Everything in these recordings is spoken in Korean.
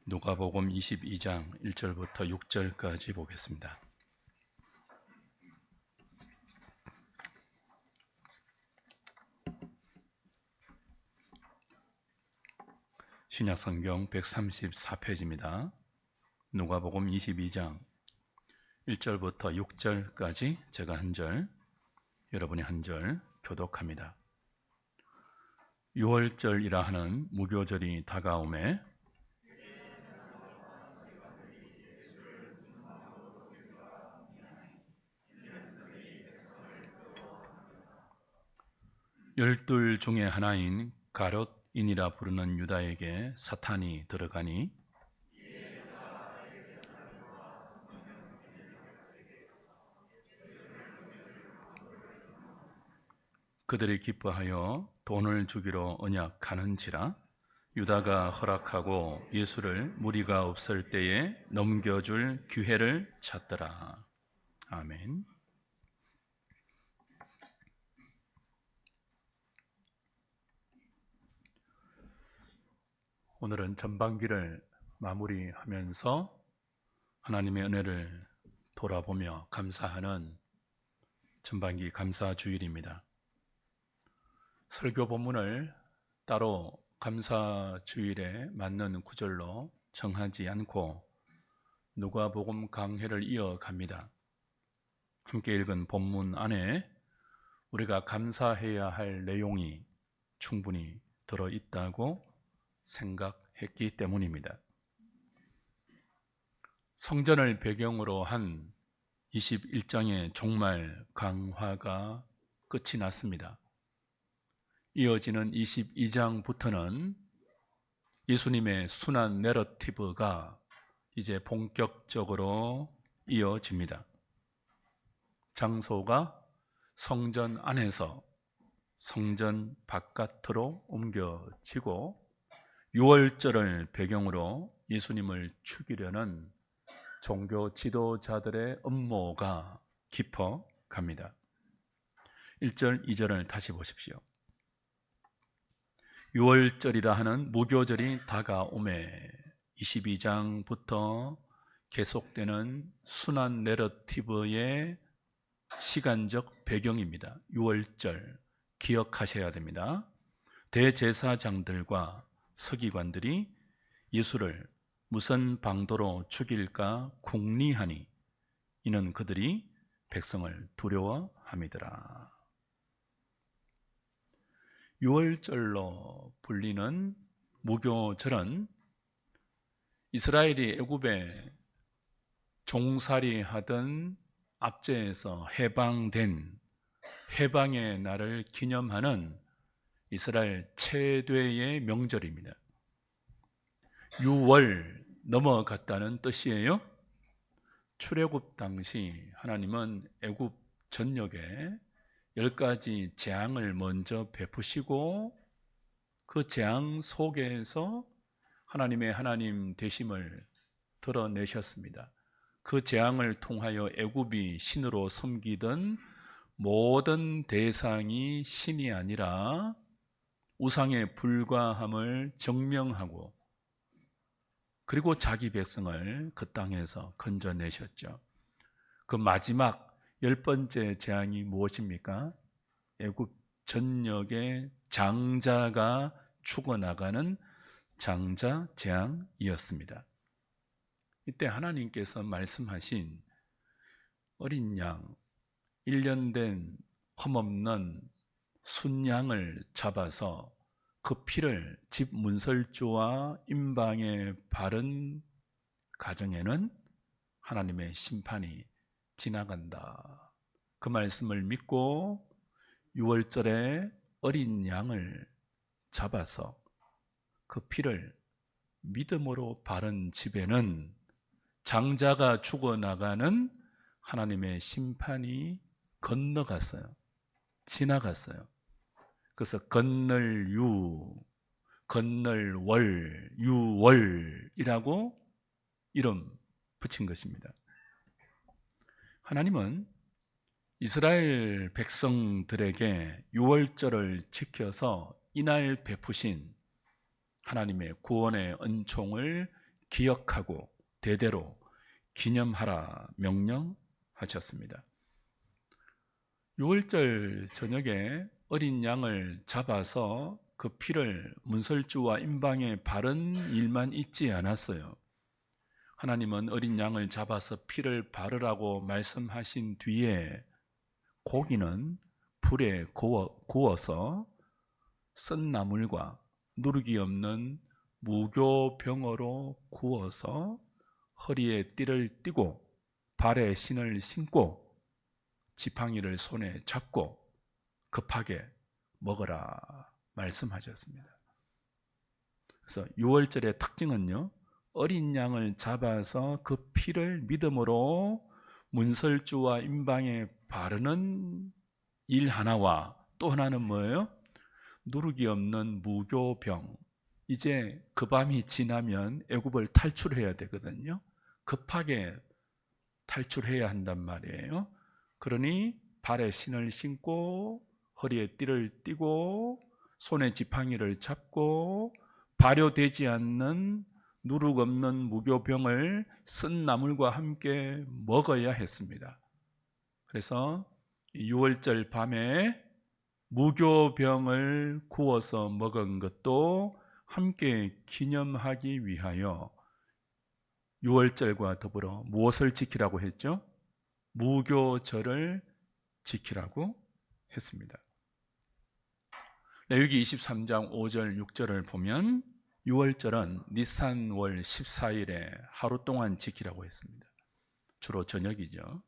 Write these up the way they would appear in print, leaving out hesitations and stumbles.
누가복음 22장 1절부터 6절까지 보겠습니다. 신약성경 134페이지입니다. 누가복음 22장 1절부터 6절까지 제가 한 절, 여러분이 한 절 교독합니다. 유월절이라 하는 무교절이 다가오매 열둘 중에 하나인 가롯인이라 부르는 유다에게 사탄이 들어가니 그들이 기뻐하여 돈을 주기로 언약하는지라 유다가 허락하고 예수를 무리가 없을 때에 넘겨줄 기회를 찾더라. 아멘. 오늘은 전반기를 마무리하면서 하나님의 은혜를 돌아보며 감사하는 전반기 감사주일입니다. 설교 본문을 따로 감사주일에 맞는 구절로 정하지 않고 누가복음 강해를 이어갑니다. 함께 읽은 본문 안에 우리가 감사해야 할 내용이 충분히 들어있다고 생각했기 때문입니다. 성전을 배경으로 한 21장의 종말 강화가 끝이 났습니다. 이어지는 22장부터는 예수님의 순환 내러티브가 이제 본격적으로 이어집니다. 장소가 성전 안에서 성전 바깥으로 옮겨지고 유월절을 배경으로 예수님을 죽이려는 종교 지도자들의 음모가 깊어갑니다. 1절, 2절을 다시 보십시오. 유월절이라 하는 무교절이 다가오매 22장부터 계속되는 순환 내러티브의 시간적 배경입니다. 유월절 기억하셔야 됩니다. 대제사장들과 서기관들이 예수를 무슨 방도로 죽일까 궁리하니 이는 그들이 백성을 두려워함이더라. 유월절로 불리는 무교절은 이스라엘이 애굽에 종살이하던 압제에서 해방된 해방의 날을 기념하는 이스라엘 최대의 명절입니다. 유월 넘어갔다는 뜻이에요. 출애굽 당시 하나님은 애굽 전역에 10가지 재앙을 먼저 베푸시고 그 재앙 속에서 하나님의 하나님 되심을 드러내셨습니다. 그 재앙을 통하여 애굽이 신으로 섬기던 모든 대상이 신이 아니라 우상에 불과함을 증명하고 그리고 자기 백성을 그 땅에서 건져내셨죠. 그 마지막 10번째 재앙이 무엇입니까? 애굽 전역의 장자가 죽어나가는 장자 재앙이었습니다. 이때 하나님께서 말씀하신 어린 양 1년 된 흠없는 순양을 잡아서 그 피를 집 문설주와 임방에 바른 가정에는 하나님의 심판이 지나간다. 그 말씀을 믿고 유월절에 어린 양을 잡아서 그 피를 믿음으로 바른 집에는 장자가 죽어나가는 하나님의 심판이 건너갔어요. 지나갔어요. 그래서 건널유, 건널월, 유월이라고 이름 붙인 것입니다. 하나님은 이스라엘 백성들에게 유월절을 지켜서 이날 베푸신 하나님의 구원의 은총을 기억하고 대대로 기념하라 명령하셨습니다. 6월절 저녁에 어린 양을 잡아서 그 피를 문설주와 임방에 바른 일만 있지 않았어요. 하나님은 어린 양을 잡아서 피를 바르라고 말씀하신 뒤에 고기는 불에 구워서 쓴 나물과 누룩이 없는 무교병으로 구워서 허리에 띠를 띠고 발에 신을 신고 지팡이를 손에 잡고 급하게 먹어라 말씀하셨습니다. 그래서 6월절의 특징은요, 어린 양을 잡아서 그 피를 믿음으로 문설주와 임방에 바르는 일 하나와 또 하나는 뭐예요? 누룩이 없는 무교병. 이제 그 밤이 지나면 애굽을 탈출해야 되거든요. 급하게 탈출해야 한단 말이에요. 그러니 발에 신을 신고 허리에 띠를 띠고 손에 지팡이를 잡고 발효되지 않는 누룩 없는 무교병을 쓴 나물과 함께 먹어야 했습니다. 그래서 6월절 밤에 무교병을 구워서 먹은 것도 함께 기념하기 위하여 6월절과 더불어 무엇을 지키라고 했죠? 무교절을 지키라고 했습니다. 레위기 23장 5절 6절을 보면 6월절은 니산월 14일에 하루 동안 지키라고 했습니다. 주로 저녁이죠.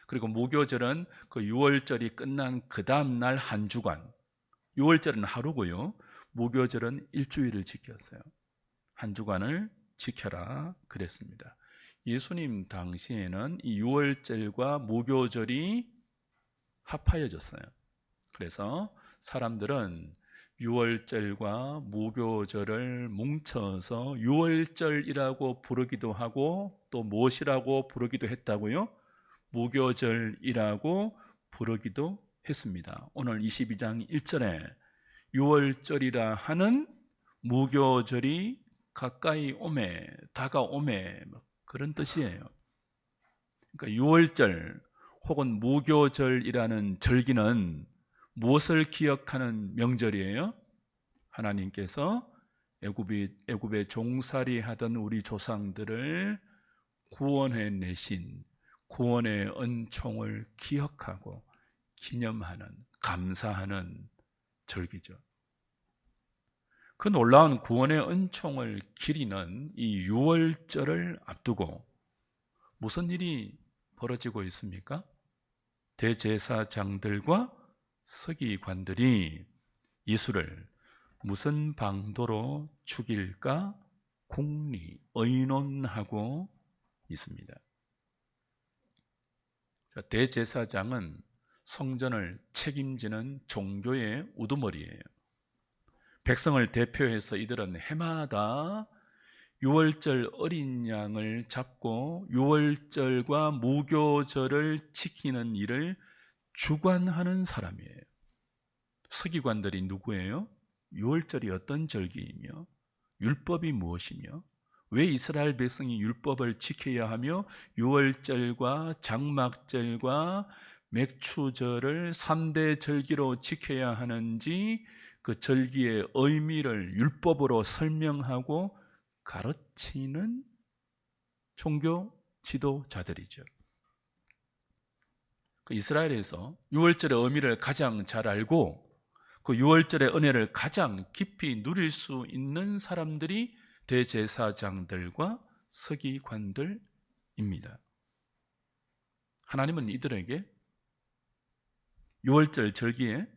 그리고 무교절은 그 6월절이 끝난 그 다음 날 한 주간, 6월절은 하루고요, 무교절은 일주일을 지켰어요. 한 주간을 지켜라 그랬습니다. 예수님 당시에는 이 6월절과 무교절이 합하여졌어요. 그래서 사람들은 6월절과 무교절을 뭉쳐서 6월절이라고 부르기도 하고 또 무엇이라고 부르기도 했다고요? 무교절이라고 부르기도 했습니다. 오늘 22장 1절에 6월절이라 하는 무교절이 가까이 오매, 다가오매, 그런 뜻이에요. 그러니까 6월절 혹은 무교절이라는 절기는 무엇을 기억하는 명절이에요? 하나님께서 애굽에 종살이 하던 우리 조상들을 구원해 내신 구원의 은총을 기억하고 기념하는, 감사하는 절기죠. 그 놀라운 구원의 은총을 기리는 이 6월절을 앞두고 무슨 일이 벌어지고 있습니까? 대제사장들과 서기관들이 예수를 무슨 방도로 죽일까 의논하고 있습니다. 대제사장은 성전을 책임지는 종교의 우두머리예요. 백성을 대표해서 이들은 해마다 6월절 어린 양을 잡고 6월절과 무교절을 지키는 일을 주관하는 사람이에요. 서기관들이 누구예요? 6월절이 어떤 절기이며 율법이 무엇이며 왜 이스라엘 백성이 율법을 지켜야 하며 6월절과 장막절과 맥추절을 3대 절기로 지켜야 하는지 그 절기의 의미를 율법으로 설명하고 가르치는 종교 지도자들이죠. 그 이스라엘에서 6월절의 의미를 가장 잘 알고 그 6월절의 은혜를 가장 깊이 누릴 수 있는 사람들이 대제사장들과 서기관들입니다. 하나님은 이들에게 6월절 절기에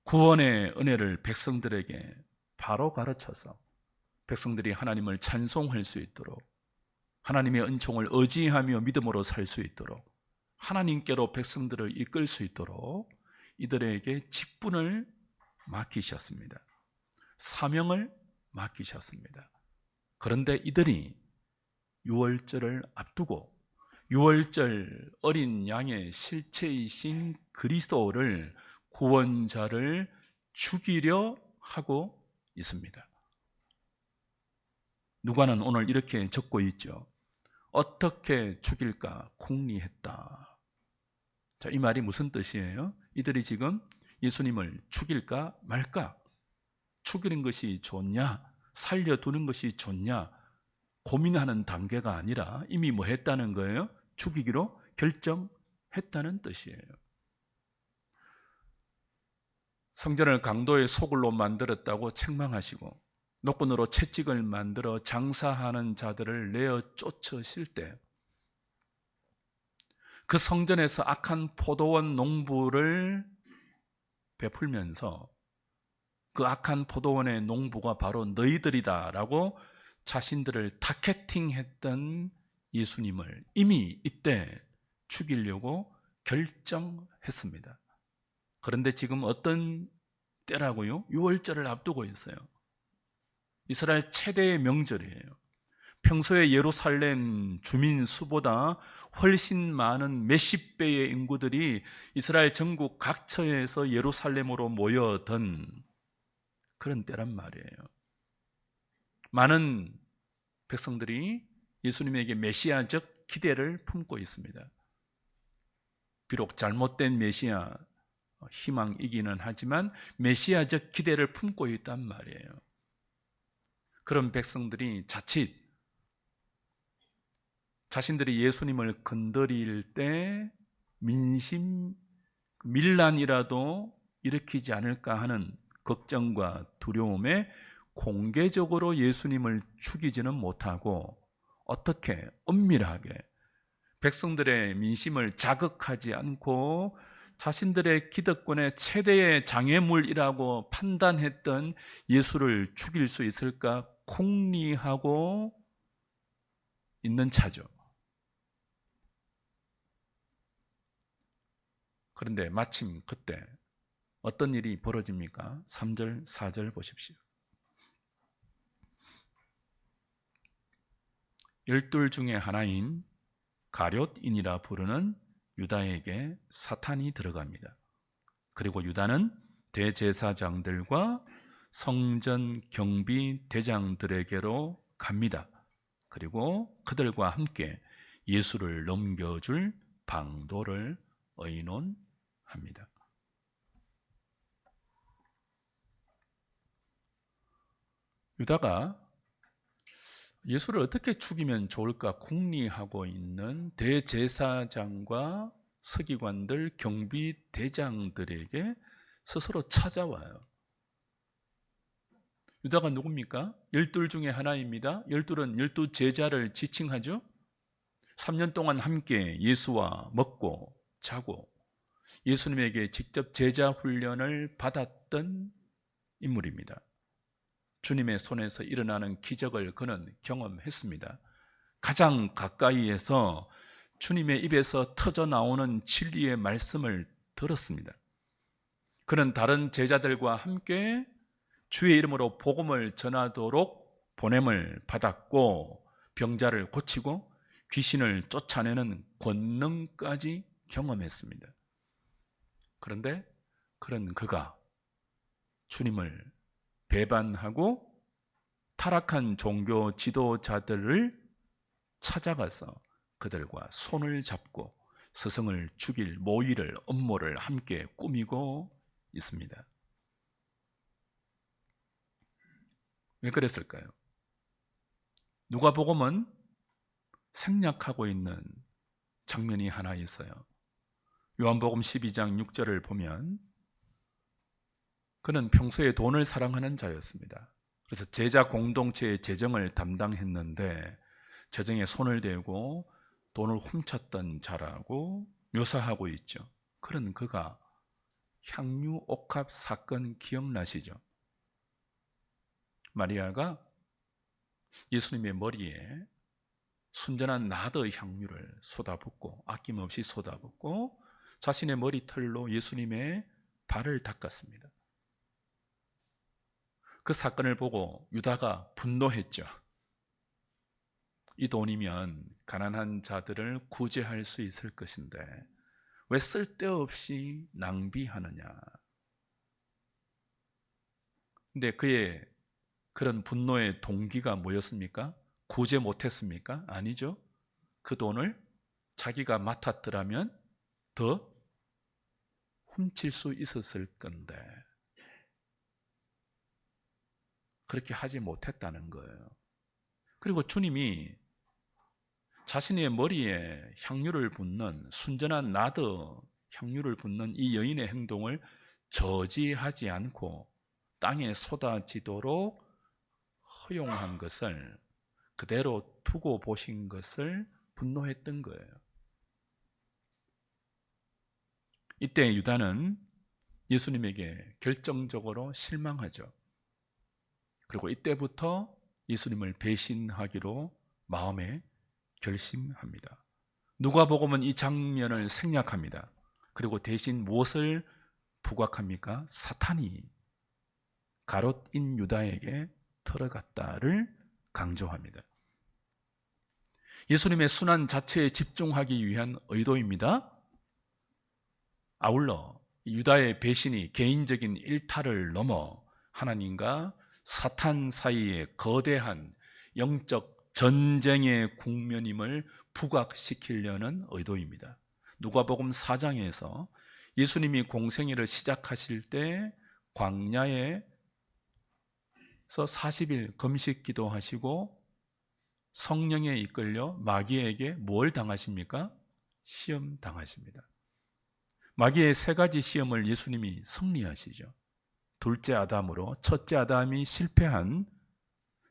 구원의 은혜를 백성들에게 바로 가르쳐서 백성들이 하나님을 찬송할 수 있도록 하나님의 은총을 의지하며 믿음으로 살 수 있도록 하나님께로 백성들을 이끌 수 있도록 이들에게 직분을 맡기셨습니다. 사명을 맡기셨습니다. 그런데 이들이 6월절을 앞두고 6월절 어린 양의 실체이신 그리스도를 구원자를 죽이려 하고 있습니다. 누가는 오늘 이렇게 적고 있죠. 어떻게 죽일까 궁리했다. 자, 이 말이 무슨 뜻이에요? 이들이 지금 예수님을 죽일까 말까? 죽이는 것이 좋냐? 살려두는 것이 좋냐? 고민하는 단계가 아니라 이미 뭐 했다는 거예요? 죽이기로 결정했다는 뜻이에요. 성전을 강도의 소굴로 만들었다고 책망하시고 노끈으로 채찍을 만들어 장사하는 자들을 내어 쫓으실 때 그 성전에서 악한 포도원 농부를 베풀면서 그 악한 포도원의 농부가 바로 너희들이다라고 자신들을 타겟팅했던 예수님을 이미 이때 죽이려고 결정했습니다. 그런데 지금 어떤 때라고요? 유월절을 앞두고 있어요. 이스라엘 최대의 명절이에요. 평소에 예루살렘 주민 수보다 훨씬 많은 몇십 배의 인구들이 이스라엘 전국 각처에서 예루살렘으로 모여든 그런 때란 말이에요. 많은 백성들이 예수님에게 메시아적 기대를 품고 있습니다. 비록 잘못된 메시아 희망이기는 하지만 메시아적 기대를 품고 있단 말이에요. 그런 백성들이 자칫 자신들이 예수님을 건드릴 때 민심, 밀란이라도 일으키지 않을까 하는 걱정과 두려움에 공개적으로 예수님을 죽이지는 못하고 어떻게 은밀하게 백성들의 민심을 자극하지 않고 자신들의 기득권의 최대의 장애물이라고 판단했던 예수를 죽일 수 있을까 궁리하고 있는 차죠. 그런데 마침 그때 어떤 일이 벌어집니까? 3절, 4절 보십시오. 12 중에 하나인 가룟인이라 부르는 유다에게 사탄이 들어갑니다. 그리고 유다는 대제사장들과 성전 경비 대장들에게로 갑니다. 그리고 그들과 함께 예수를 넘겨줄 방도를 의논합니다. 유다가 예수를 어떻게 죽이면 좋을까 궁리하고 있는 대제사장과 서기관들, 경비 대장들에게 스스로 찾아와요. 유다가 누굽니까? 12 중에 하나입니다. 12은 12 제자를 지칭하죠. 3년 동안 함께 예수와 먹고 자고 예수님에게 직접 제자 훈련을 받았던 인물입니다. 주님의 손에서 일어나는 기적을 그는 경험했습니다. 가장 가까이에서 주님의 입에서 터져 나오는 진리의 말씀을 들었습니다. 그는 다른 제자들과 함께 주의 이름으로 복음을 전하도록 보냄을 받았고 병자를 고치고 귀신을 쫓아내는 권능까지 경험했습니다. 그런데 그런 그가 주님을 배반하고 타락한 종교 지도자들을 찾아가서 그들과 손을 잡고 스승을 죽일 모의를 음모를 함께 꾸미고 있습니다. 왜 그랬을까요? 누가복음은 생략하고 있는 장면이 하나 있어요. 요한복음 12장 6절을 보면 그는 평소에 돈을 사랑하는 자였습니다. 그래서 제자 공동체의 재정을 담당했는데 재정에 손을 대고 돈을 훔쳤던 자라고 묘사하고 있죠. 그런 그가 향유 옥합 사건 기억나시죠? 마리아가 예수님의 머리에 순전한 나드 향유를 쏟아붓고 아낌없이 쏟아붓고 자신의 머리털로 예수님의 발을 닦았습니다. 그 사건을 보고 유다가 분노했죠. 이 돈이면 가난한 자들을 구제할 수 있을 것인데 왜 쓸데없이 낭비하느냐. 근데 그의 그런 분노의 동기가 뭐였습니까? 구제 못했습니까? 아니죠. 그 돈을 자기가 맡았더라면 더 훔칠 수 있었을 건데 그렇게 하지 못했다는 거예요. 그리고 주님이 자신의 머리에 향유를 붓는, 순전한 나드 향유를 붓는 이 여인의 행동을 저지하지 않고 땅에 쏟아지도록 허용한 것을, 그대로 두고 보신 것을 분노했던 거예요. 이때 유다는 예수님에게 결정적으로 실망하죠. 그리고 이때부터 예수님을 배신하기로 마음에 결심합니다. 누가복음은 이 장면을 생략합니다. 그리고 대신 무엇을 부각합니까? 사탄이 가롯인 유다에게 들어갔다를 강조합니다. 예수님의 순환 자체에 집중하기 위한 의도입니다. 아울러 유다의 배신이 개인적인 일탈을 넘어 하나님과 사탄 사이의 거대한 영적 전쟁의 국면임을 부각시키려는 의도입니다. 누가복음 4장에서 예수님이 공생애를 시작하실 때 광야에서 40일 금식 기도하시고 성령에 이끌려 마귀에게 뭘 당하십니까? 시험 당하십니다. 마귀의 세 가지 시험을 예수님이 승리하시죠. 둘째 아담으로 첫째 아담이 실패한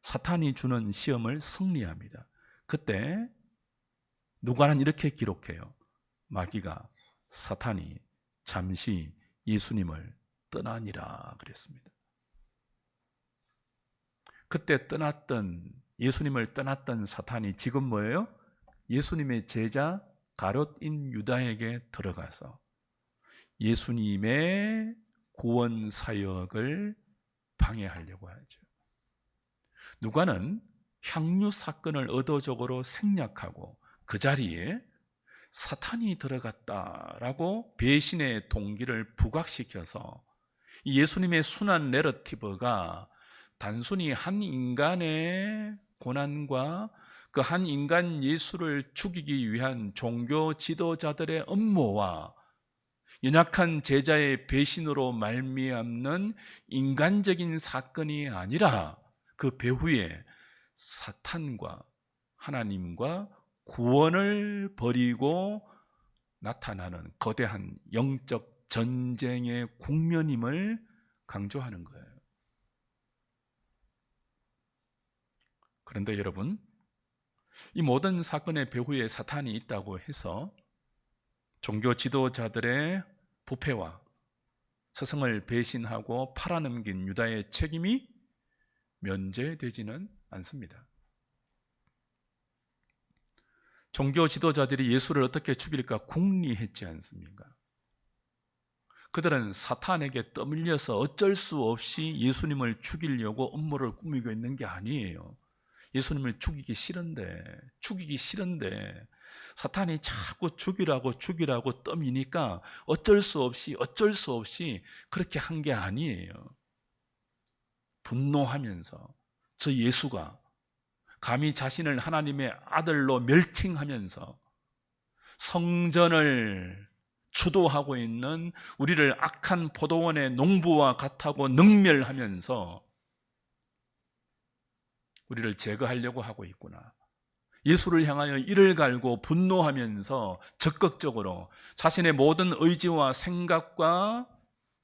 사탄이 주는 시험을 승리합니다. 그때 누가는 이렇게 기록해요. 마귀가, 사탄이 잠시 예수님을 떠나니라 그랬습니다. 그때 예수님을 떠났던 사탄이 지금 뭐예요? 예수님의 제자 가롯인 유다에게 들어가서 예수님의 구원 사역을 방해하려고 하죠. 누가는 향유 사건을 의도적으로 생략하고 그 자리에 사탄이 들어갔다라고 배신의 동기를 부각시켜서 예수님의 순환 내러티브가 단순히 한 인간의 고난과 그 한 인간 예수를 죽이기 위한 종교 지도자들의 음모와 연약한 제자의 배신으로 말미암는 인간적인 사건이 아니라 그 배후에 사탄과 하나님과 구원을 벌이고 나타나는 거대한 영적 전쟁의 국면임을 강조하는 거예요. 그런데 여러분, 이 모든 사건의 배후에 사탄이 있다고 해서 종교 지도자들의 부패와 스승을 배신하고 팔아넘긴 유다의 책임이 면제되지는 않습니다. 종교 지도자들이 예수를 어떻게 죽일까 궁리했지 않습니까? 그들은 사탄에게 떠밀려서 어쩔 수 없이 예수님을 죽이려고 음모를 꾸미고 있는 게 아니에요. 예수님을 죽이기 싫은데 사탄이 자꾸 죽이라고 떠미니까 어쩔 수 없이 그렇게 한 게 아니에요. 분노하면서 저 예수가 감히 자신을 하나님의 아들로 멸칭하면서 성전을 주도하고 있는 우리를 악한 포도원의 농부와 같다고 능멸하면서 우리를 제거하려고 하고 있구나. 예수를 향하여 이를 갈고 분노하면서 적극적으로 자신의 모든 의지와 생각과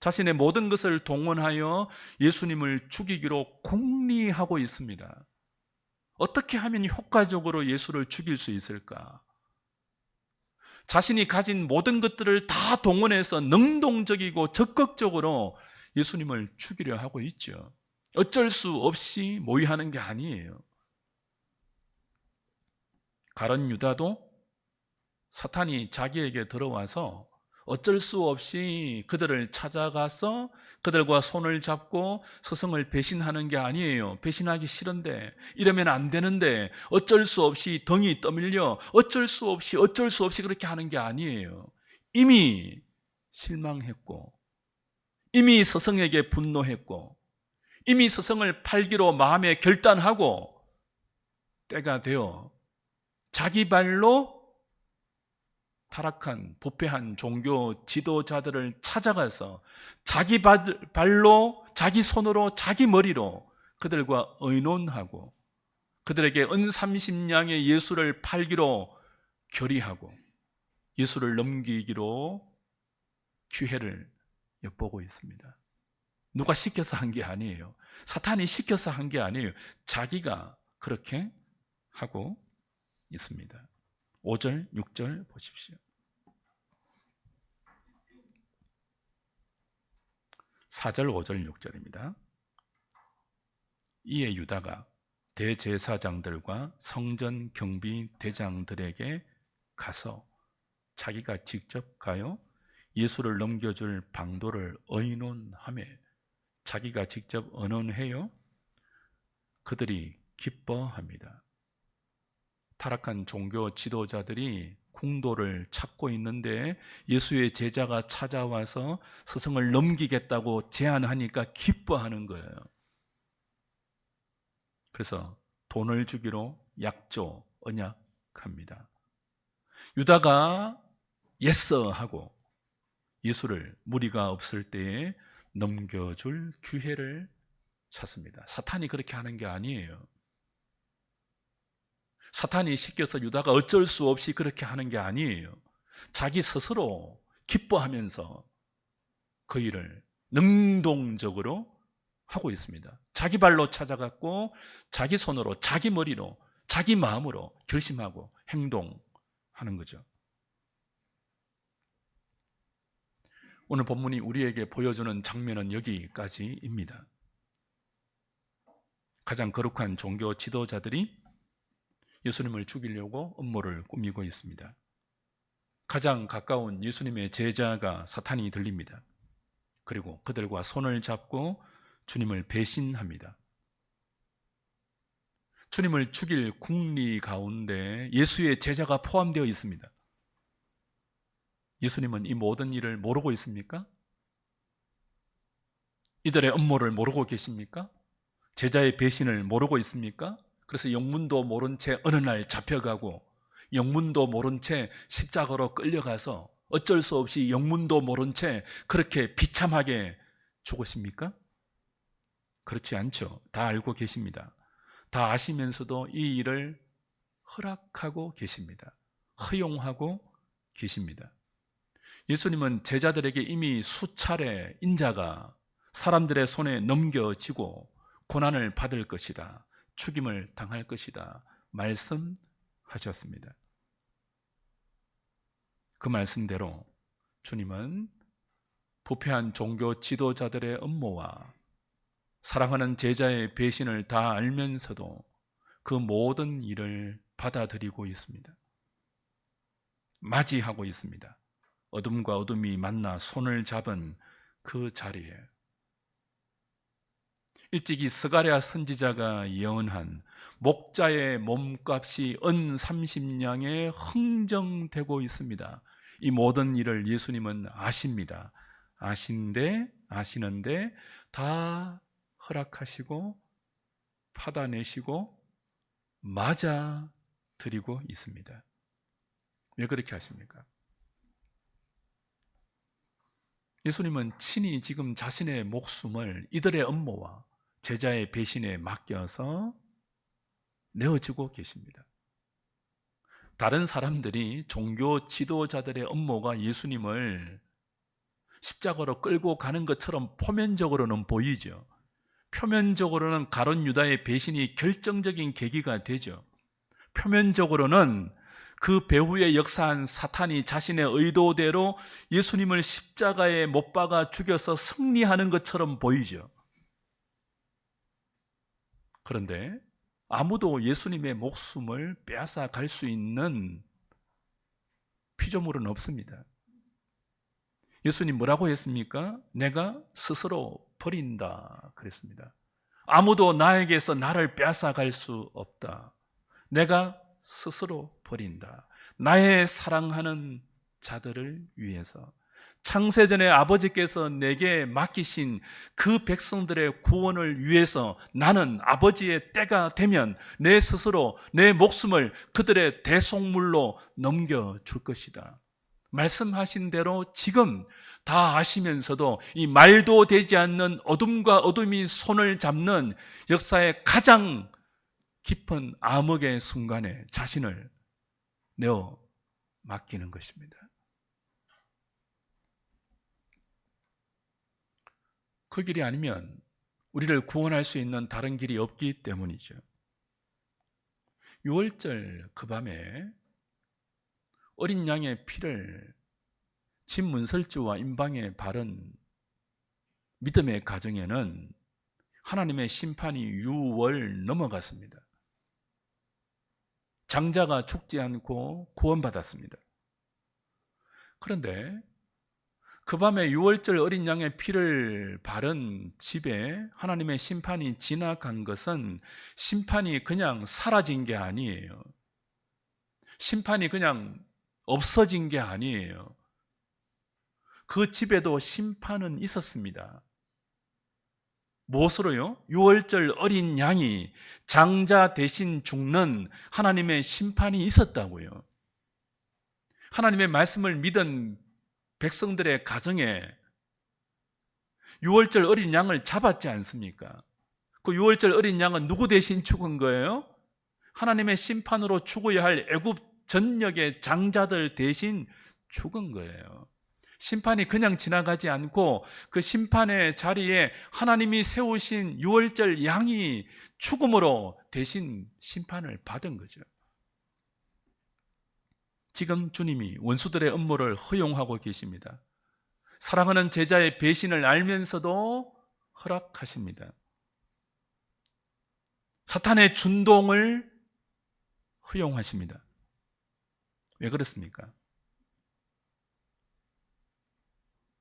자신의 모든 것을 동원하여 예수님을 죽이기로 궁리하고 있습니다. 어떻게 하면 효과적으로 예수를 죽일 수 있을까? 자신이 가진 모든 것들을 다 동원해서 능동적이고 적극적으로 예수님을 죽이려 하고 있죠. 어쩔 수 없이 모의하는 게 아니에요. 가룟 유다도 사탄이 자기에게 들어와서 어쩔 수 없이 그들을 찾아가서 그들과 손을 잡고 스승을 배신하는 게 아니에요. 배신하기 싫은데, 이러면 안 되는데, 어쩔 수 없이 덩이 떠밀려 어쩔 수 없이 그렇게 하는 게 아니에요. 이미 실망했고, 이미 스승에게 분노했고, 이미 스승을 팔기로 마음에 결단하고 때가 되어 자기 발로 타락한 부패한 종교 지도자들을 찾아가서 자기 발로 자기 손으로 자기 머리로 그들과 의논하고 그들에게 은 30냥의 예수를 팔기로 결의하고 예수를 넘기기로 기회를 엿보고 있습니다. 누가 시켜서 한 게 아니에요. 사탄이 시켜서 한 게 아니에요. 자기가 그렇게 하고 있습니다. 5절, 6절 보십시오. 4절, 5절, 6절입니다. 이에 유다가 대제사장들과 성전 경비 대장들에게 가서 자기가 직접 가요 예수를 넘겨줄 방도를 의논하며 자기가 직접 의논해요 그들이 기뻐합니다. 타락한 종교 지도자들이 궁도를 찾고 있는데 예수의 제자가 찾아와서 스승을 넘기겠다고 제안하니까 기뻐하는 거예요. 그래서 돈을 주기로 약조, 언약합니다. 유다가 예스 하고 예수를 무리가 없을 때에 넘겨줄 기회를 찾습니다. 사탄이 그렇게 하는 게 아니에요. 사탄이 시켜서 유다가 어쩔 수 없이 그렇게 하는 게 아니에요. 자기 스스로 기뻐하면서 그 일을 능동적으로 하고 있습니다. 자기 발로 찾아갔고 자기 손으로 자기 머리로 자기 마음으로 결심하고 행동하는 거죠. 오늘 본문이 우리에게 보여주는 장면은 여기까지입니다. 가장 거룩한 종교 지도자들이 예수님을 죽이려고 음모를 꾸미고 있습니다. 가장 가까운 예수님의 제자가 사탄이 들립니다. 그리고 그들과 손을 잡고 주님을 배신합니다. 주님을 죽일 궁리 가운데 예수의 제자가 포함되어 있습니다. 예수님은 이 모든 일을 모르고 있습니까? 이들의 음모를 모르고 계십니까? 제자의 배신을 모르고 있습니까? 그래서 영문도 모른 채 어느 날 잡혀가고 영문도 모른 채 십자가로 끌려가서 어쩔 수 없이 영문도 모른 채 그렇게 비참하게 죽으십니까? 그렇지 않죠. 다 알고 계십니다. 다 아시면서도 이 일을 허락하고 계십니다. 허용하고 계십니다. 예수님은 제자들에게 이미 수차례 인자가 사람들의 손에 넘겨지고 고난을 받을 것이다. 죽임을 당할 것이다. 말씀하셨습니다. 그 말씀대로 주님은 부패한 종교 지도자들의 음모와 사랑하는 제자의 배신을 다 알면서도 그 모든 일을 받아들이고 있습니다. 맞이하고 있습니다. 어둠과 어둠이 만나 손을 잡은 그 자리에 일찍이 스가랴 선지자가 예언한 목자의 몸값이 은 30냥에 흥정되고 있습니다. 이 모든 일을 예수님은 아십니다. 아시는데 다 허락하시고 받아내시고 맞아 드리고 있습니다. 왜 그렇게 하십니까? 예수님은 친히 지금 자신의 목숨을 이들의 음모와 제자의 배신에 맡겨서 내어주고 계십니다. 다른 사람들이 종교 지도자들의 음모가 예수님을 십자가로 끌고 가는 것처럼 표면적으로는 보이죠. 표면적으로는 가룟 유다의 배신이 결정적인 계기가 되죠. 표면적으로는 그 배후에 역사한 사탄이 자신의 의도대로 예수님을 십자가에 못 박아 죽여서 승리하는 것처럼 보이죠. 그런데 아무도 예수님의 목숨을 빼앗아 갈 수 있는 피조물은 없습니다. 예수님 뭐라고 했습니까? 내가 스스로 버린다 그랬습니다. 아무도 나에게서 나를 빼앗아 갈 수 없다. 내가 스스로 버린다. 나의 사랑하는 자들을 위해서, 창세전에 아버지께서 내게 맡기신 그 백성들의 구원을 위해서 나는 아버지의 때가 되면 내 스스로 내 목숨을 그들의 대속물로 넘겨줄 것이다. 말씀하신 대로 지금 다 아시면서도 이 말도 되지 않는 어둠과 어둠이 손을 잡는 역사의 가장 깊은 암흑의 순간에 자신을 내어 맡기는 것입니다. 그 길이 아니면 우리를 구원할 수 있는 다른 길이 없기 때문이죠. 6월절 그 밤에 어린 양의 피를 집 문설주와 임방에 바른 믿음의 가정에는 하나님의 심판이 6월 넘어갔습니다. 장자가 죽지 않고 구원받았습니다. 그런데 그 밤에 6월절 어린 양의 피를 바른 집에 하나님의 심판이 지나간 것은 심판이 그냥 사라진 게 아니에요. 심판이 그냥 없어진 게 아니에요. 그 집에도 심판은 있었습니다. 무엇으로요? 6월절 어린 양이 장자 대신 죽는 하나님의 심판이 있었다고요. 하나님의 말씀을 믿은 백성들의 가정에 6월절 어린 양을 잡았지 않습니까? 그 6월절 어린 양은 누구 대신 죽은 거예요? 하나님의 심판으로 죽어야 할 애굽 전역의 장자들 대신 죽은 거예요. 심판이 그냥 지나가지 않고 그 심판의 자리에 하나님이 세우신 6월절 양이 죽음으로 대신 심판을 받은 거죠. 지금 주님이 원수들의 음모를 허용하고 계십니다. 사랑하는 제자의 배신을 알면서도 허락하십니다. 사탄의 준동을 허용하십니다. 왜 그렇습니까?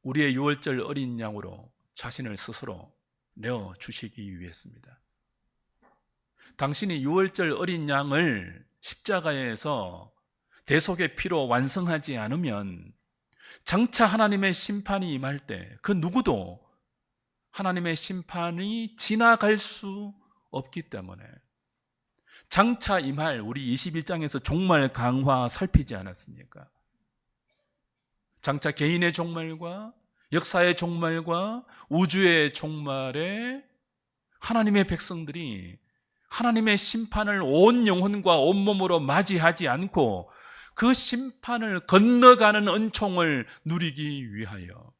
우리의 6월절 어린 양으로 자신을 스스로 내어주시기 위해서입니다. 당신이 6월절 어린 양을 십자가에서 대속의 피로 완성하지 않으면 장차 하나님의 심판이 임할 때 그 누구도 하나님의 심판이 지나갈 수 없기 때문에 장차 임할 우리 21장에서 종말 강화 살피지 않았습니까? 장차 개인의 종말과 역사의 종말과 우주의 종말에 하나님의 백성들이 하나님의 심판을 온 영혼과 온 몸으로 맞이하지 않고 그 심판을 건너가는 은총을 누리기 위하여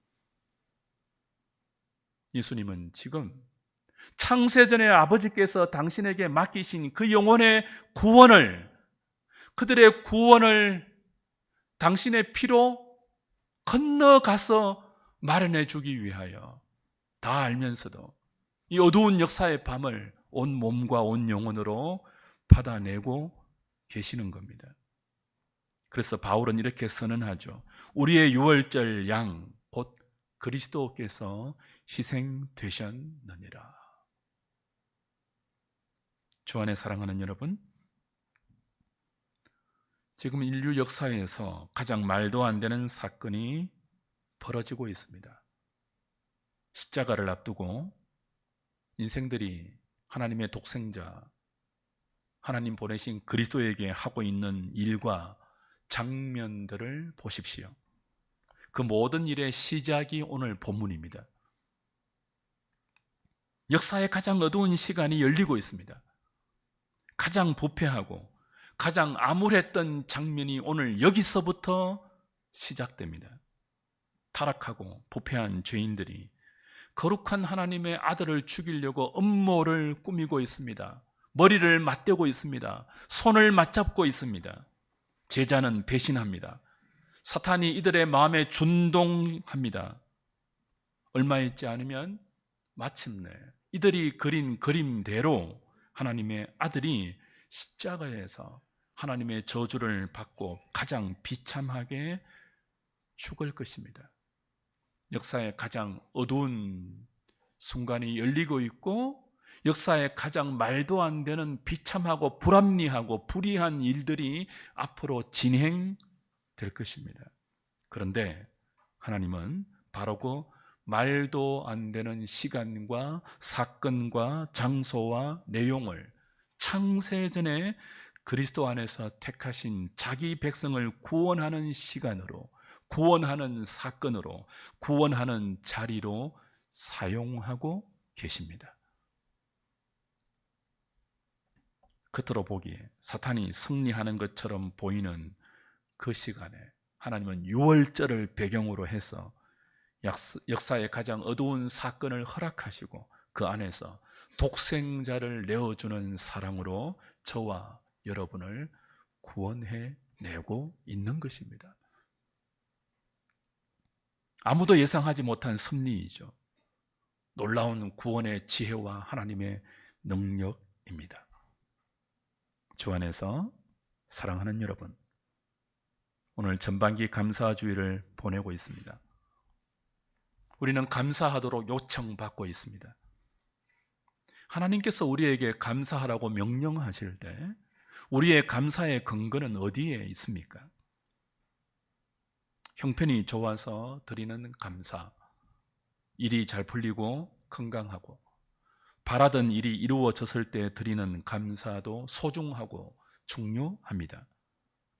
예수님은 지금 창세전에 아버지께서 당신에게 맡기신 그 영혼의 구원을, 그들의 구원을 당신의 피로 건너가서 마련해 주기 위하여 다 알면서도 이 어두운 역사의 밤을 온 몸과 온 영혼으로 받아내고 계시는 겁니다. 그래서 바울은 이렇게 선언하죠. 우리의 6월절 양 곧 그리스도께서 희생되셨느니라. 주 안에 사랑하는 여러분, 지금 인류 역사에서 가장 말도 안 되는 사건이 벌어지고 있습니다. 십자가를 앞두고 인생들이 하나님의 독생자, 하나님 보내신 그리스도에게 하고 있는 일과 장면들을 보십시오. 그 모든 일의 시작이 오늘 본문입니다. 역사의 가장 어두운 시간이 열리고 있습니다. 가장 부패하고 가장 암울했던 장면이 오늘 여기서부터 시작됩니다. 타락하고 부패한 죄인들이 거룩한 하나님의 아들을 죽이려고 음모를 꾸미고 있습니다. 머리를 맞대고 있습니다. 손을 맞잡고 있습니다. 제자는 배신합니다. 사탄이 이들의 마음에 준동합니다. 얼마 있지 않으면 마침내 이들이 그린 그림대로 하나님의 아들이 십자가에서 하나님의 저주를 받고 가장 비참하게 죽을 것입니다. 역사의 가장 어두운 순간이 열리고 있고 역사의 가장 말도 안 되는 비참하고 불합리하고 불의한 일들이 앞으로 진행될 것입니다. 그런데 하나님은 바로 그 말도 안 되는 시간과 사건과 장소와 내용을 창세전에 그리스도 안에서 택하신 자기 백성을 구원하는 시간으로, 구원하는 사건으로, 구원하는 자리로 사용하고 계십니다. 겉으로 보기에 사탄이 승리하는 것처럼 보이는 그 시간에 하나님은 유월절을 배경으로 해서 역사의 가장 어두운 사건을 허락하시고 그 안에서 독생자를 내어주는 사랑으로 저와 여러분을 구원해내고 있는 것입니다. 아무도 예상하지 못한 섭리이죠. 놀라운 구원의 지혜와 하나님의 능력입니다. 주 안에서 사랑하는 여러분, 오늘 전반기 감사주일을 보내고 있습니다. 우리는 감사하도록 요청받고 있습니다. 하나님께서 우리에게 감사하라고 명령하실 때 우리의 감사의 근거는 어디에 있습니까? 형편이 좋아서 드리는 감사, 일이 잘 풀리고 건강하고 바라던 일이 이루어졌을 때 드리는 감사도 소중하고 중요합니다.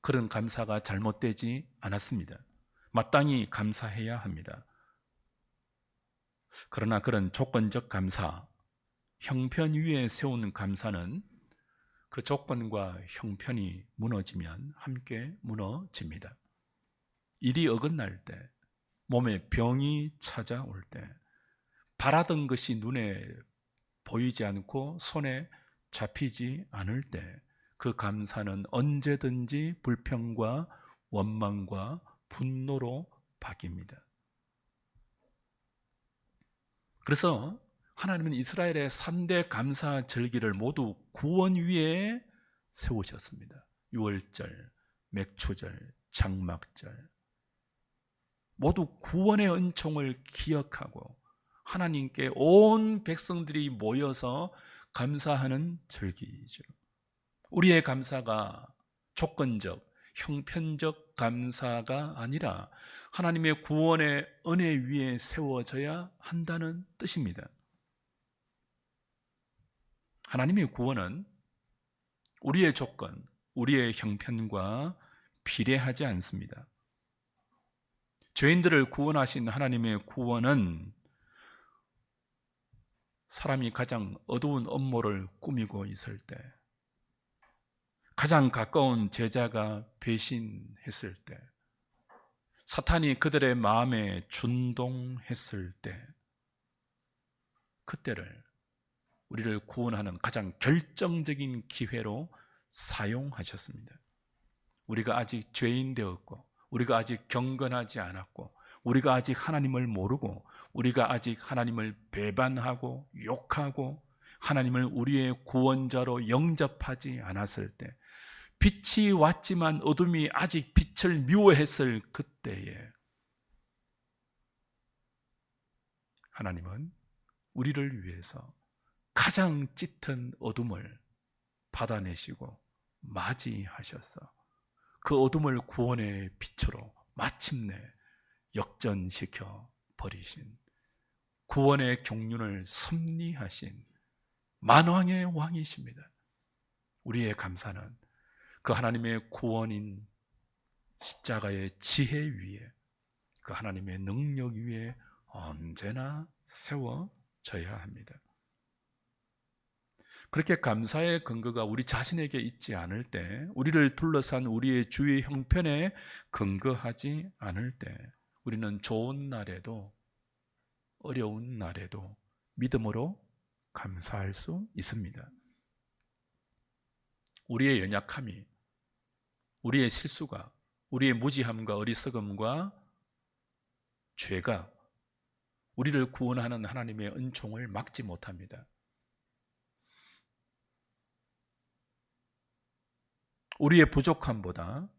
그런 감사가 잘못되지 않았습니다. 마땅히 감사해야 합니다. 그러나 그런 조건적 감사, 형편 위에 세운 감사는 그 조건과 형편이 무너지면 함께 무너집니다. 일이 어긋날 때, 몸에 병이 찾아올 때, 바라던 것이 눈에 보이지 않고 손에 잡히지 않을 때 그 감사는 언제든지 불평과 원망과 분노로 바뀝니다. 그래서 하나님은 이스라엘의 3대 감사 절기를 모두 구원 위에 세우셨습니다. 유월절, 맥추절, 장막절, 모두 구원의 은총을 기억하고 하나님께 온 백성들이 모여서 감사하는 절기이죠. 우리의 감사가 조건적, 형편적 감사가 아니라 하나님의 구원의 은혜 위에 세워져야 한다는 뜻입니다. 하나님의 구원은 우리의 조건, 우리의 형편과 비례하지 않습니다. 죄인들을 구원하신 하나님의 구원은 사람이 가장 어두운 음모를 꾸미고 있을 때, 가장 가까운 제자가 배신했을 때, 사탄이 그들의 마음에 준동했을 때, 그때를 우리를 구원하는 가장 결정적인 기회로 사용하셨습니다. 우리가 아직 죄인 되었고, 우리가 아직 경건하지 않았고, 우리가 아직 하나님을 모르고, 우리가 아직 하나님을 배반하고 욕하고 하나님을 우리의 구원자로 영접하지 않았을 때, 빛이 왔지만 어둠이 아직 빛을 미워했을 그때에 하나님은 우리를 위해서 가장 짙은 어둠을 받아내시고 맞이하셔서 그 어둠을 구원의 빛으로 마침내 역전시켜 버리신, 구원의 경륜을 섭리하신 만왕의 왕이십니다. 우리의 감사는 그 하나님의 구원인 십자가의 지혜 위에, 그 하나님의 능력 위에 언제나 세워져야 합니다. 그렇게 감사의 근거가 우리 자신에게 있지 않을 때, 우리를 둘러싼 우리의 주위 형편에 근거하지 않을 때, 우리는 좋은 날에도 어려운 날에도 믿음으로 감사할 수 있습니다. 우리의 연약함이, 우리의 실수가, 우리의 무지함과 어리석음과 죄가 우리를 구원하는 하나님의 은총을 막지 못합니다. 우리의 부족함보다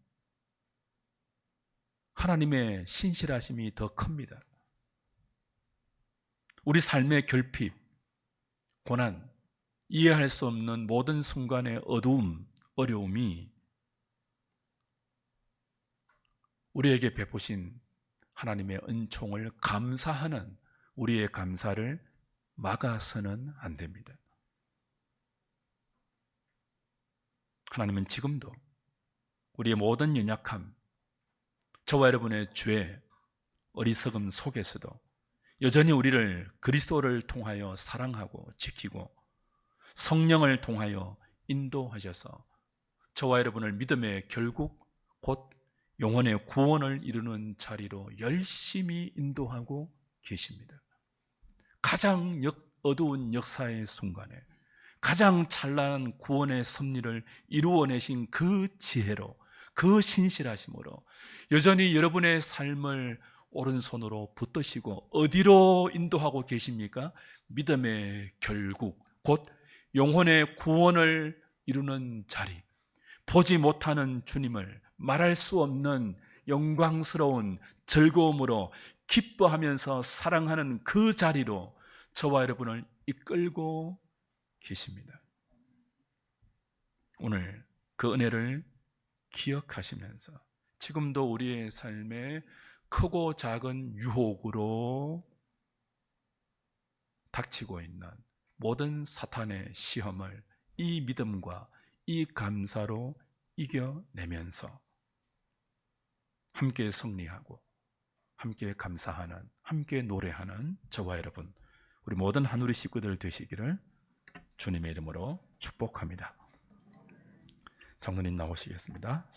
하나님의 신실하심이 더 큽니다. 우리 삶의 결핍, 고난, 이해할 수 없는 모든 순간의 어두움, 어려움이 우리에게 베푸신 하나님의 은총을 감사하는 우리의 감사를 막아서는 안 됩니다. 하나님은 지금도 우리의 모든 연약함, 저와 여러분의 죄, 어리석음 속에서도 여전히 우리를 그리스도를 통하여 사랑하고 지키고 성령을 통하여 인도하셔서 저와 여러분을 믿음의 결국 곧 영혼의 구원을 이루는 자리로 열심히 인도하고 계십니다. 가장 어두운 역사의 순간에 가장 찬란한 구원의 섭리를 이루어내신 그 지혜로, 그 신실하심으로 여전히 여러분의 삶을 오른손으로 붙드시고 어디로 인도하고 계십니까? 믿음의 결국 곧 영혼의 구원을 이루는 자리, 보지 못하는 주님을 말할 수 없는 영광스러운 즐거움으로 기뻐하면서 사랑하는 그 자리로 저와 여러분을 이끌고 계십니다. 오늘 그 은혜를 기억하시면서 지금도 우리의 삶에 크고 작은 유혹으로 닥치고 있는 모든 사탄의 시험을 이 믿음과 이 감사로 이겨내면서 함께 승리하고 함께 감사하는, 함께 노래하는 저와 여러분, 우리 모든 하누리 식구들 되시기를 주님의 이름으로 축복합니다. 장로님 나오시겠습니다.